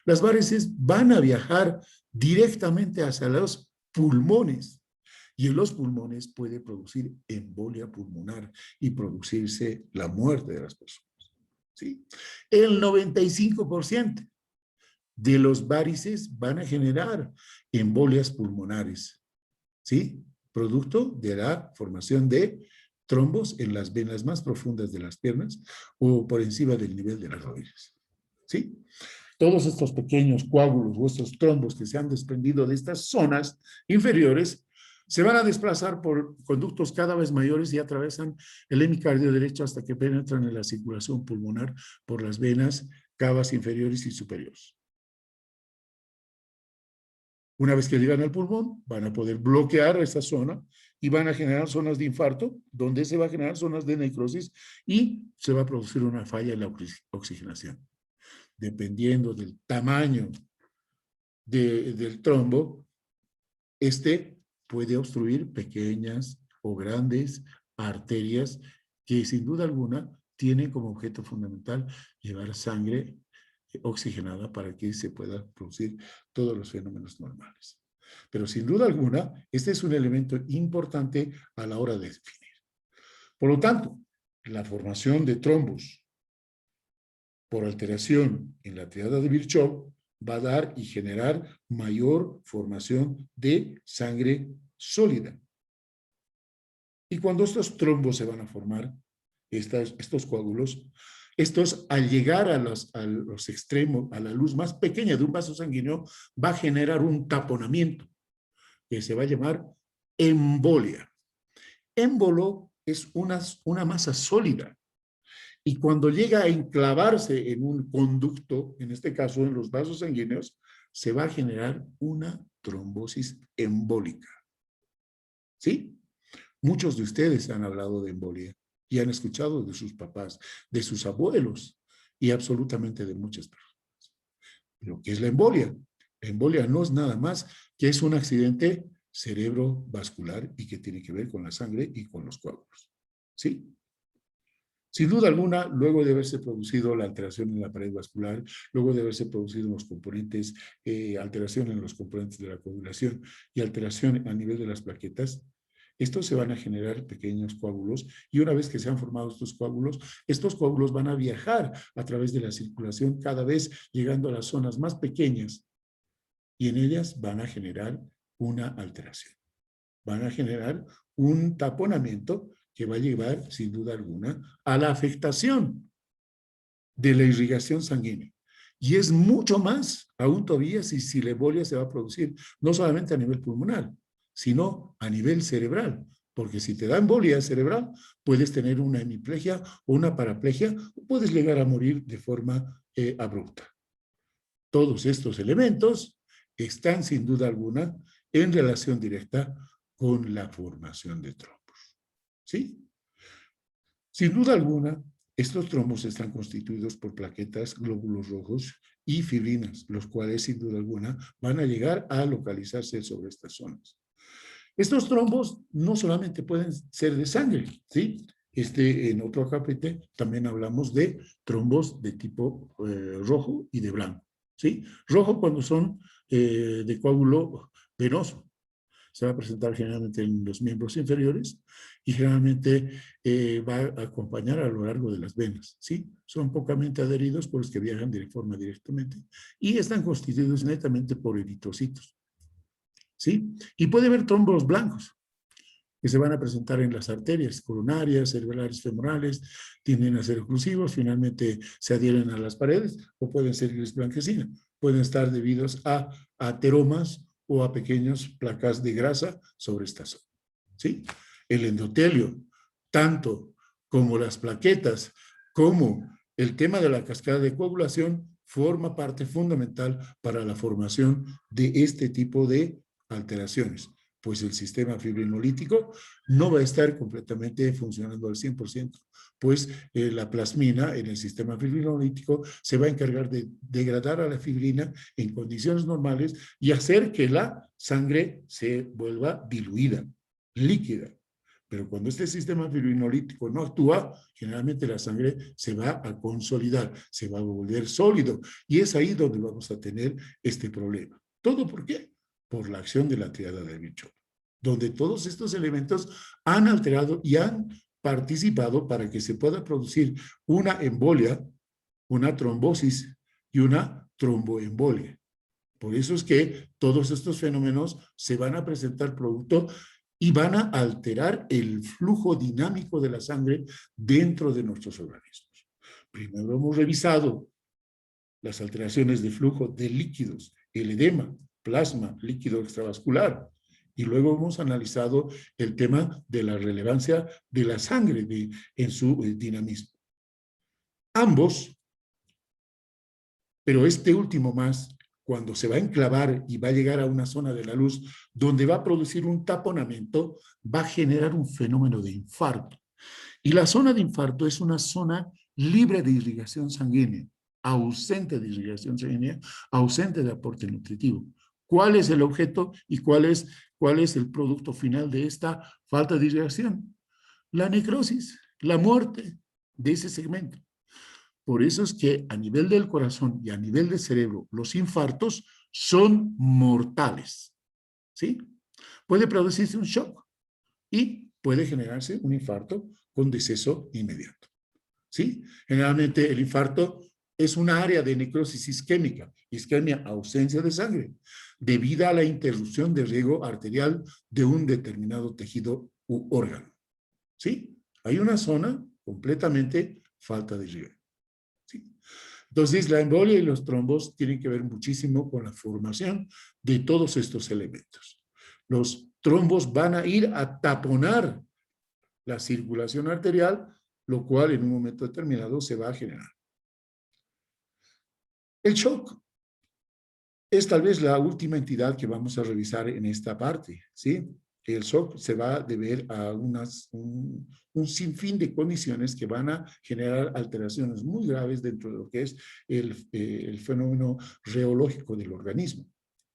A: las varices van a viajar directamente hacia los pulmones y en los pulmones puede producir embolia pulmonar y producirse la muerte de las personas. ¿Sí? El 95% de los varices van a generar embolias pulmonares, ¿sí? Producto de la formación de trombos en las venas más profundas de las piernas o por encima del nivel de las rodillas, ¿sí? Todos estos pequeños coágulos o estos trombos que se han desprendido de estas zonas inferiores se van a desplazar por conductos cada vez mayores y atravesan el hemicardio derecho hasta que penetran en la circulación pulmonar por las venas cavas inferiores y superiores. Una vez que llegan al pulmón, van a poder bloquear esa zona y van a generar zonas de infarto, donde se va a generar zonas de necrosis y se va a producir una falla en la oxigenación. Dependiendo del tamaño del trombo, este puede obstruir pequeñas o grandes arterias que sin duda alguna tienen como objeto fundamental llevar sangre oxigenada para que se pueda producir todos los fenómenos normales. Pero sin duda alguna, este es un elemento importante a la hora de definir. Por lo tanto, la formación de trombos por alteración en la triada de Virchow va a dar y generar mayor formación de sangre sólida. Y cuando estos trombos se van a formar, estos coágulos, estos al llegar a los extremos, a la luz más pequeña de un vaso sanguíneo, va a generar un taponamiento que se va a llamar embolia. Émbolo es una masa sólida. Y cuando llega a enclavarse en un conducto, en este caso en los vasos sanguíneos, se va a generar una trombosis embólica. ¿Sí? Muchos de ustedes han hablado de embolia y han escuchado de sus papás, de sus abuelos y absolutamente de muchas personas. Pero ¿qué es la embolia? La embolia no es nada más que es un accidente cerebrovascular y que tiene que ver con la sangre y con los coágulos. ¿Sí? Sin duda alguna, luego de haberse producido la alteración en la pared vascular, luego de haberse producido los componentes, alteración en los componentes de la coagulación y alteración a nivel de las plaquetas, estos se van a generar pequeños coágulos y una vez que se han formado estos coágulos van a viajar a través de la circulación cada vez llegando a las zonas más pequeñas y en ellas van a generar una alteración. Van a generar un taponamiento que va a llevar, sin duda alguna, a la afectación de la irrigación sanguínea. Y es mucho más, aún todavía, si la embolia se va a producir, no solamente a nivel pulmonar, sino a nivel cerebral. Porque si te da embolia cerebral, puedes tener una hemiplegia o una paraplegia, o puedes llegar a morir de forma abrupta. Todos estos elementos están sin duda alguna en relación directa con la formación de trombos. ¿Sí? Sin duda alguna, estos trombos están constituidos por plaquetas, glóbulos rojos y fibrinas, los cuales sin duda alguna van a llegar a localizarse sobre estas zonas. Estos trombos no solamente pueden ser de sangre, ¿sí? En otro capítulo también hablamos de trombos de tipo rojo y de blanco, ¿sí? Rojo cuando son de coágulo venoso. Se va a presentar generalmente en los miembros inferiores y generalmente va a acompañar a lo largo de las venas, ¿sí? Son pocamente adheridos por los que viajan de forma directamente y están constituidos netamente por eritrocitos, ¿sí? Y puede haber trombos blancos que se van a presentar en las arterias coronarias, cerebrales, femorales, tienden a ser oclusivos, finalmente se adhieren a las paredes o pueden ser gris blanquecina. Pueden estar debidos a ateromas o a pequeñas placas de grasa sobre esta zona, ¿sí? El endotelio, tanto como las plaquetas, como el tema de la cascada de coagulación, forma parte fundamental para la formación de este tipo de alteraciones, pues el sistema fibrinolítico no va a estar completamente funcionando al 100%, pues la plasmina en el sistema fibrinolítico se va a encargar de degradar a la fibrina en condiciones normales y hacer que la sangre se vuelva diluida, líquida. Pero cuando este sistema fibrinolítico no actúa, generalmente la sangre se va a consolidar, se va a volver sólido. Y es ahí donde vamos a tener este problema. ¿Todo por qué? Por la acción de la triada de Virchow, donde todos estos elementos han alterado y han participado para que se pueda producir una embolia, una trombosis y una tromboembolia. Por eso es que todos estos fenómenos se van a presentar producto y van a alterar el flujo dinámico de la sangre dentro de nuestros organismos. Primero hemos revisado las alteraciones de flujo de líquidos, el edema, plasma, líquido extravascular, y luego hemos analizado el tema de la relevancia de la sangre en su dinamismo. Ambos, pero este último más, cuando se va a enclavar y va a llegar a una zona de la luz donde va a producir un taponamiento, va a generar un fenómeno de infarto. Y la zona de infarto es una zona libre de irrigación sanguínea, ausente de irrigación sanguínea, ausente de aporte nutritivo. ¿Cuál es el objeto y cuál es el producto final de esta falta de irrigación? La necrosis, la muerte de ese segmento. Por eso es que a nivel del corazón y a nivel del cerebro, los infartos son mortales, ¿sí? Puede producirse un shock y puede generarse un infarto con deceso inmediato, ¿sí? Generalmente el infarto es una área de necrosis isquémica, isquemia, ausencia de sangre, debido a la interrupción de riego arterial de un determinado tejido u órgano, ¿sí? Hay una zona completamente falta de riego, ¿sí? Entonces, la embolia y los trombos tienen que ver muchísimo con la formación de todos estos elementos. Los trombos van a ir a taponar la circulación arterial, lo cual en un momento determinado se va a generar. El shock es tal vez la última entidad que vamos a revisar en esta parte, ¿sí? El shock se va a deber a un sinfín de condiciones que van a generar alteraciones muy graves dentro de lo que es el fenómeno reológico del organismo,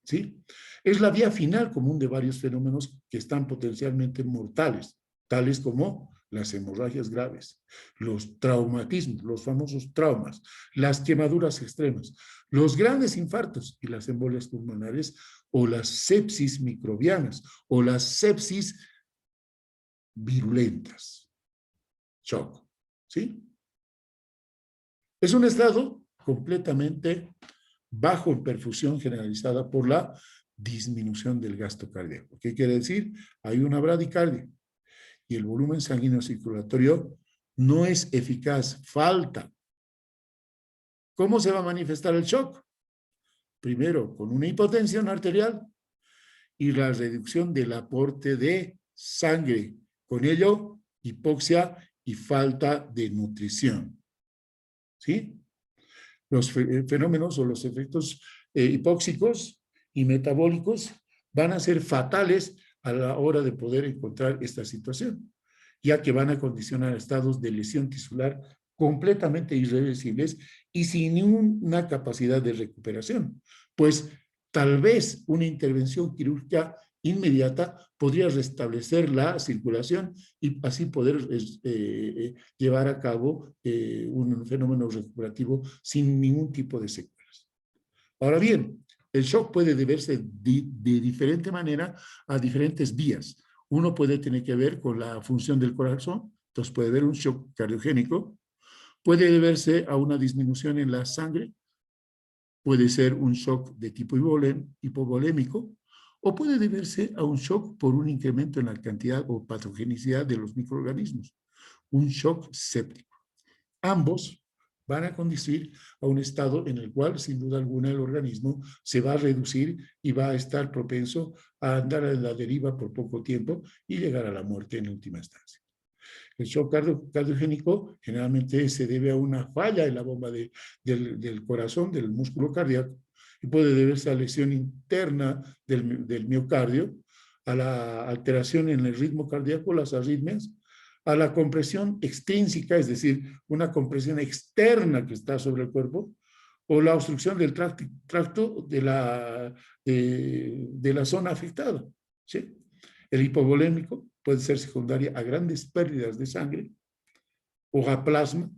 A: ¿sí? Es la vía final común de varios fenómenos que están potencialmente mortales, tales como las hemorragias graves, los traumatismos, los famosos traumas, las quemaduras extremas, los grandes infartos y las embolias pulmonares o las sepsis microbianas o las sepsis virulentas. Shock, ¿sí? Es un estado completamente bajo en perfusión generalizada por la disminución del gasto cardíaco. ¿Qué quiere decir? Hay una bradicardia y el volumen sanguíneo circulatorio no es eficaz, falta. ¿Cómo se va a manifestar el shock? Primero, con una hipotensión arterial y la reducción del aporte de sangre. Con ello, hipoxia y falta de nutrición. ¿Sí? Los fenómenos o los efectos hipóxicos y metabólicos van a ser fatales a la hora de poder encontrar esta situación, ya que van a condicionar estados de lesión tisular completamente irreversibles y sin ninguna capacidad de recuperación, pues tal vez una intervención quirúrgica inmediata podría restablecer la circulación y así poder llevar a cabo un fenómeno recuperativo sin ningún tipo de secuelas. Ahora bien, el shock puede deberse de diferente manera a diferentes vías. Uno puede tener que ver con la función del corazón, entonces puede haber un shock cardiogénico, puede deberse a una disminución en la sangre, puede ser un shock de tipo hipovolémico, o puede deberse a un shock por un incremento en la cantidad o patogenicidad de los microorganismos, un shock séptico. Ambos van a conducir a un estado en el cual, sin duda alguna, el organismo se va a reducir y va a estar propenso a andar a la deriva por poco tiempo y llegar a la muerte en última instancia. El shock cardiogénico generalmente se debe a una falla en la bomba del corazón, del músculo cardíaco, y puede deberse a lesión interna del miocardio, a la alteración en el ritmo cardíaco, las arritmias, a la compresión extrínseca, es decir, una compresión externa que está sobre el cuerpo, o la obstrucción del tracto de la zona afectada. ¿Sí? El hipovolémico puede ser secundaria a grandes pérdidas de sangre o a plasma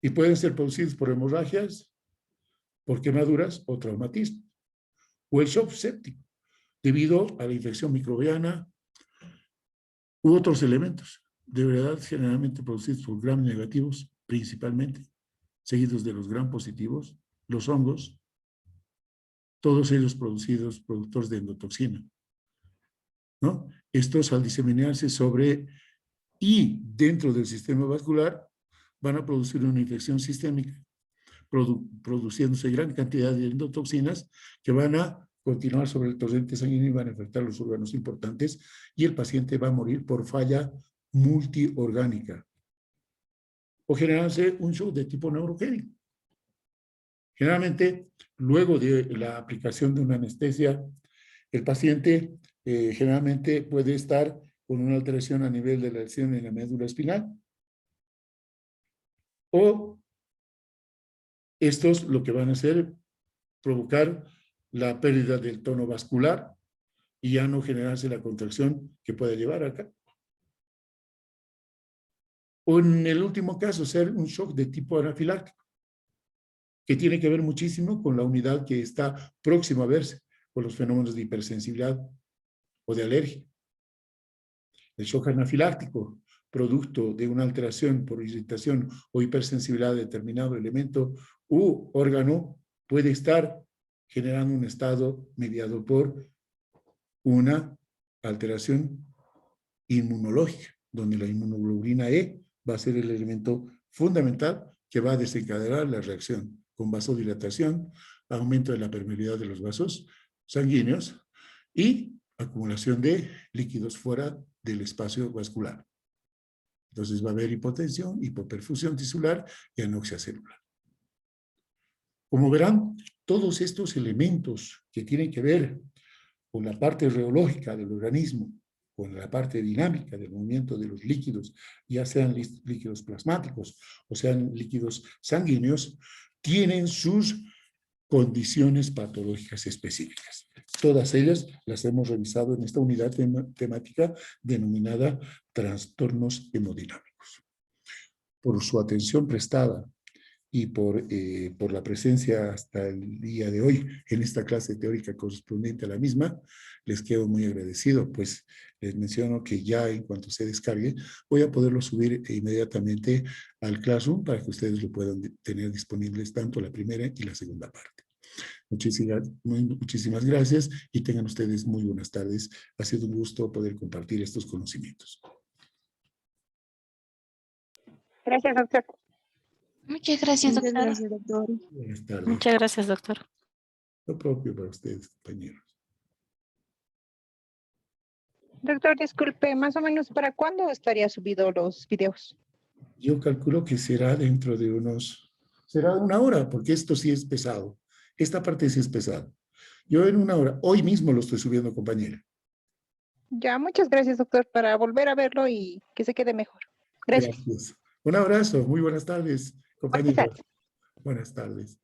A: y pueden ser producidos por hemorragias, por quemaduras o traumatismo. O el shock séptico, debido a la infección microbiana u otros elementos, de verdad generalmente producidos por gram negativos principalmente, seguidos de los gram positivos, los hongos, todos ellos productores de endotoxina, ¿no? Estos al diseminarse sobre y dentro del sistema vascular van a producir una infección sistémica, produciéndose gran cantidad de endotoxinas que van a continuar sobre el torrente sanguíneo y van a afectar los órganos importantes y el paciente va a morir por falla multiorgánica o generarse un shock de tipo neurogénico. Generalmente, luego de la aplicación de una anestesia, el paciente generalmente puede estar con una alteración a nivel de la lesión en la médula espinal, o estos lo que van a hacer provocar la pérdida del tono vascular y ya no generarse la contracción que puede llevar acá. O en el último caso, ser un shock de tipo anafiláctico, que tiene que ver muchísimo con la unidad que está próxima a verse, con los fenómenos de hipersensibilidad o de alergia. El shock anafiláctico, producto de una alteración por irritación o hipersensibilidad de determinado elemento u órgano, puede estar generando un estado mediado por una alteración inmunológica, donde la inmunoglobulina E va a ser el elemento fundamental que va a desencadenar la reacción con vasodilatación, aumento de la permeabilidad de los vasos sanguíneos y acumulación de líquidos fuera del espacio vascular. Entonces va a haber hipotensión, hipoperfusión tisular y anoxia celular. Como verán, todos estos elementos que tienen que ver con la parte reológica del organismo, con la parte dinámica del movimiento de los líquidos, ya sean líquidos plasmáticos o sean líquidos sanguíneos, tienen sus condiciones patológicas específicas. Todas ellas las hemos revisado en esta unidad temática denominada trastornos hemodinámicos. Por su atención prestada y por la presencia hasta el día de hoy en esta clase teórica correspondiente a la misma, les quedo muy agradecido, pues les menciono que ya en cuanto se descargue, voy a poderlo subir inmediatamente al Classroom para que ustedes lo puedan tener disponibles tanto la primera y la segunda parte. Muchísimas gracias y tengan ustedes muy buenas tardes. Ha sido un gusto poder compartir estos conocimientos.
B: Gracias, doctor. Muchas gracias,
C: Muchas
B: doctora.
C: gracias, doctor.
A: Buenas tardes.
B: Muchas gracias, doctor.
A: Lo propio para ustedes, compañeros.
D: Doctor, disculpe, más o menos ¿para cuándo estaría subido los videos?
A: Yo calculo que será dentro de será una hora, porque esto sí es pesado. Esta parte sí es pesado. Yo en una hora, hoy mismo lo estoy subiendo, compañera.
D: Ya, muchas gracias, doctor, para volver a verlo y que se quede mejor. Gracias.
A: Gracias. Un abrazo, muy buenas tardes,
D: Buenas
A: compañeros.
D: tardes.
A: Buenas tardes.